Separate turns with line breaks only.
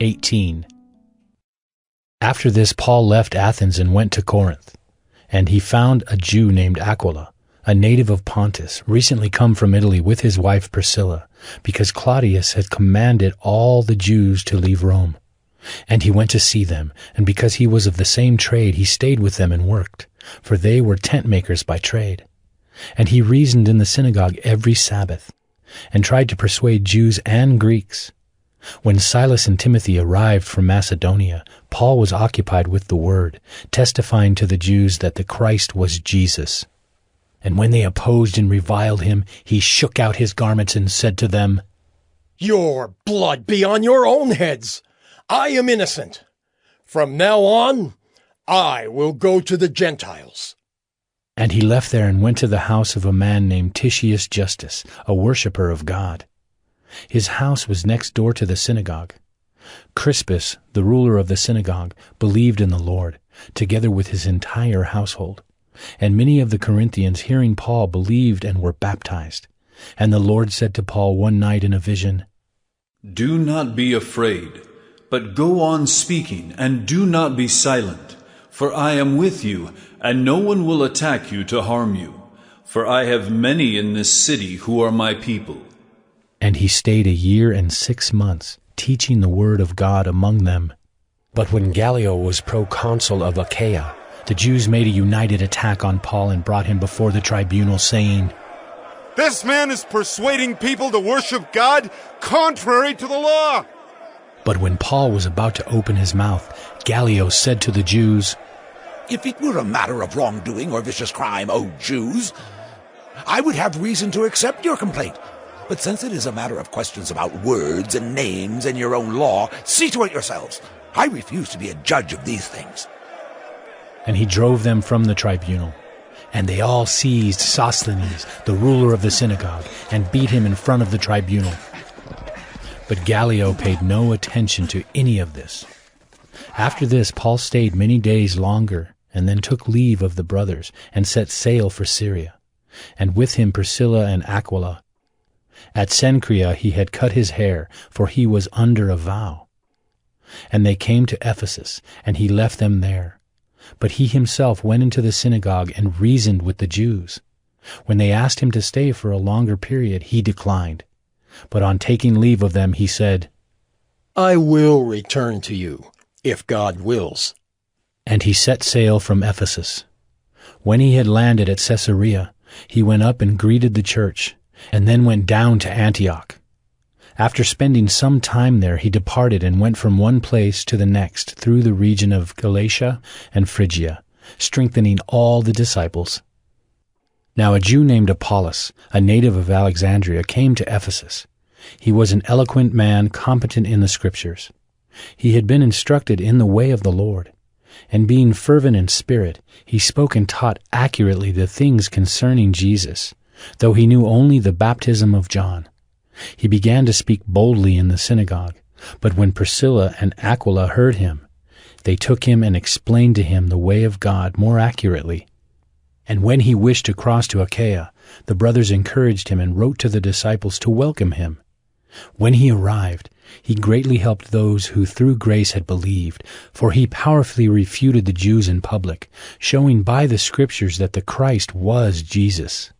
18. After this, Paul left Athens and went to Corinth, and he found a Jew named Aquila, a native of Pontus, recently come from Italy with his wife Priscilla, because Claudius had commanded all the Jews to leave Rome. And he went to see them, and because he was of the same trade, he stayed with them and worked, for they were tent makers by trade. And he reasoned in the synagogue every Sabbath, and tried to persuade Jews and Greeks. When Silas and Timothy arrived from Macedonia, Paul was occupied with the word, testifying to the Jews that the Christ was Jesus. And when they opposed and reviled him, he shook out his garments and said to them,
"Your blood be on your own heads. I am innocent. From now on, I will go to the Gentiles."
And he left there and went to the house of a man named Titius Justus, a worshipper of God. His house was next door to the synagogue. Crispus, the ruler of the synagogue, believed in the Lord, together with his entire household. And many of the Corinthians, hearing Paul, believed and were baptized. And the Lord said to Paul one night in a vision,
"Do not be afraid, but go on speaking, and do not be silent. For I am with you, and no one will attack you to harm you. For I have many in this city who are my people."
And he stayed 1 year and 6 months, teaching the word of God among them. But when Gallio was proconsul of Achaia, the Jews made a united attack on Paul and brought him before the tribunal, saying,
"This man is persuading people to worship God contrary to the law."
But when Paul was about to open his mouth, Gallio said to the Jews,
"If it were a matter of wrongdoing or vicious crime, O Jews, I would have reason to accept your complaint. But since it is a matter of questions about words and names and your own law, see to it yourselves. I refuse to be a judge of these things."
And he drove them from the tribunal. And they all seized Sosthenes, the ruler of the synagogue, and beat him in front of the tribunal. But Gallio paid no attention to any of this. After this, Paul stayed many days longer, and then took leave of the brothers, and set sail for Syria, and with him Priscilla and Aquila. At Cenchrea he had cut his hair, for he was under a vow. And they came to Ephesus, and he left them there. But he himself went into the synagogue and reasoned with the Jews. When they asked him to stay for a longer period, he declined. But on taking leave of them, he said,
"I will return to you, if God wills."
And he set sail from Ephesus. When he had landed at Caesarea, he went up and greeted the church, and then went down to Antioch. After spending some time there, he departed and went from one place to the next through the region of Galatia and Phrygia, strengthening all the disciples. Now a Jew named Apollos, a native of Alexandria, came to Ephesus. He was an eloquent man, competent in the Scriptures. He had been instructed in the way of the Lord, and being fervent in spirit, he spoke and taught accurately the things concerning Jesus, though he knew only the baptism of John. He began to speak boldly in the synagogue, but when Priscilla and Aquila heard him, they took him and explained to him the way of God more accurately. And when he wished to cross to Achaia, the brothers encouraged him and wrote to the disciples to welcome him. When he arrived, he greatly helped those who through grace had believed, for he powerfully refuted the Jews in public, showing by the Scriptures that the Christ was Jesus.